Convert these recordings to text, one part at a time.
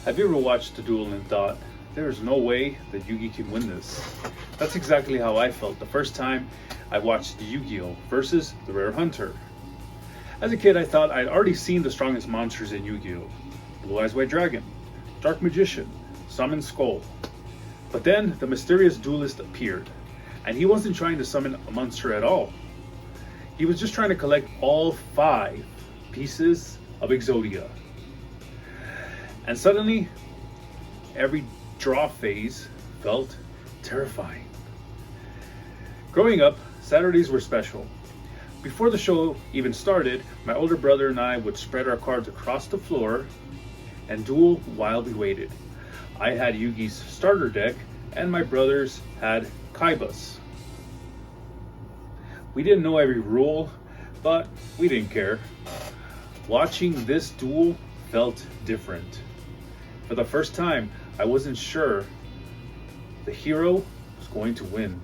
Have you ever watched a duel and thought, there's no way that Yugi can win this? That's exactly how I felt the first time I watched Yu-Gi-Oh! Versus the Rare Hunter. As a kid, I thought I'd already seen the strongest monsters in Yu-Gi-Oh! Blue Eyes White Dragon, Dark Magician, Summon Skull. But then the mysterious duelist appeared, and he wasn't trying to summon a monster at all. He was just trying to collect all 5 pieces of Exodia. And suddenly, every draw phase felt terrifying. Growing up, Saturdays were special. Before the show even started, my older brother and I would spread our cards across the floor and duel while we waited. I had Yugi's starter deck, and my brothers had Kaiba's. We didn't know every rule, but we didn't care. Watching this duel felt different. For the first time, I wasn't sure the hero was going to win.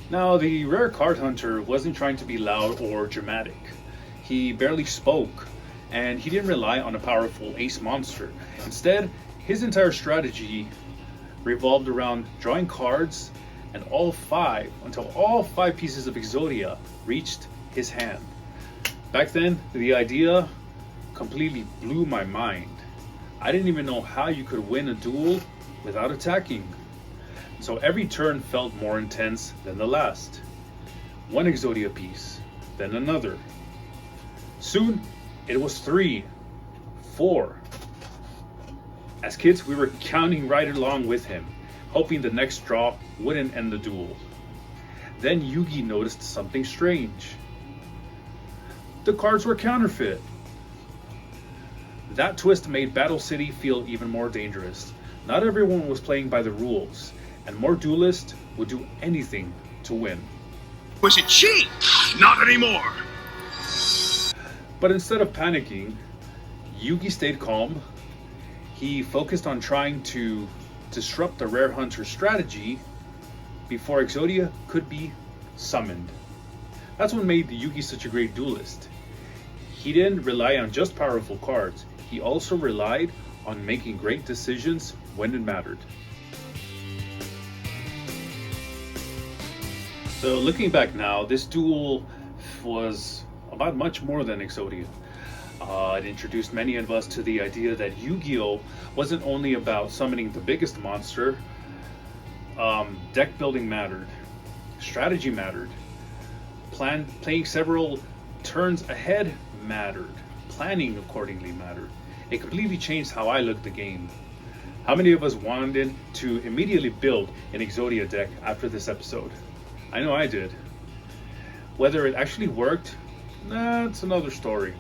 Now, the rare card hunter wasn't trying to be loud or dramatic. He barely spoke, and he didn't rely on a powerful ace monster. Instead, his entire strategy revolved around drawing cards and until all 5 pieces of Exodia reached his hand. Back then, the idea completely blew my mind. I didn't even know how you could win a duel without attacking. So every turn felt more intense than the last. One Exodia piece, then another. Soon, it was 3, 4. As kids, we were counting right along with him, hoping the next draw wouldn't end the duel. Then Yugi noticed something strange. The cards were counterfeit. That twist made Battle City feel even more dangerous. Not everyone was playing by the rules, and more duelists would do anything to win. Was it cheap? Not anymore! But instead of panicking, Yugi stayed calm. He focused on trying to disrupt the Rare Hunter's strategy before Exodia could be summoned. That's what made Yugi such a great duelist. He didn't rely on just powerful cards. He also relied on making great decisions when it mattered. So looking back now, this duel was about much more than Exodia. It introduced many of us to the idea that Yu-Gi-Oh! Wasn't only about summoning the biggest monster. Deck building mattered, strategy mattered, playing several turns ahead mattered, planning accordingly mattered. It completely changed how I looked at the game. How many of us wanted to immediately build an Exodia deck after this episode? I know I did. Whether it actually worked, that's another story.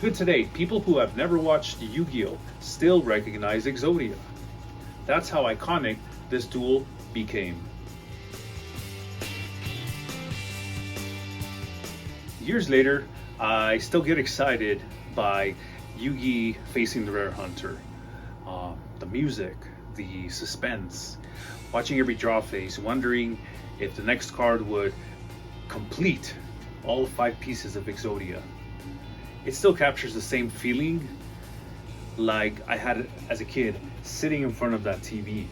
Good today, people who have never watched Yu-Gi-Oh! Still recognize Exodia. That's how iconic this duel became. Years later, I still get excited by Yugi facing the Rare Hunter. The music, the suspense, watching every draw phase, wondering if the next card would complete all 5 pieces of Exodia. It still captures the same feeling like I had as a kid sitting in front of that TV.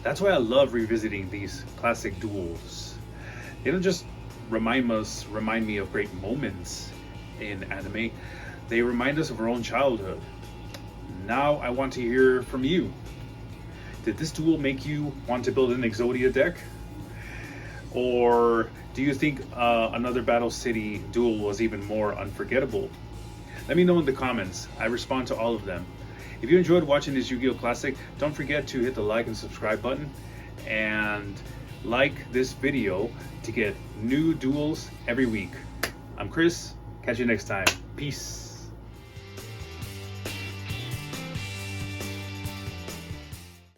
That's why I love revisiting these classic duels. They don't just remind me of great moments in anime. They remind us of our own childhood. Now I want to hear from you. Did this duel make you want to build an Exodia deck? Or do you think another Battle City duel was even more unforgettable? Let me know in the comments. I respond to all of them. If you enjoyed watching this Yu-Gi-Oh! Classic, don't forget to hit the like and subscribe button and like this video to get new duels every week. I'm Chris. Catch you next time. Peace.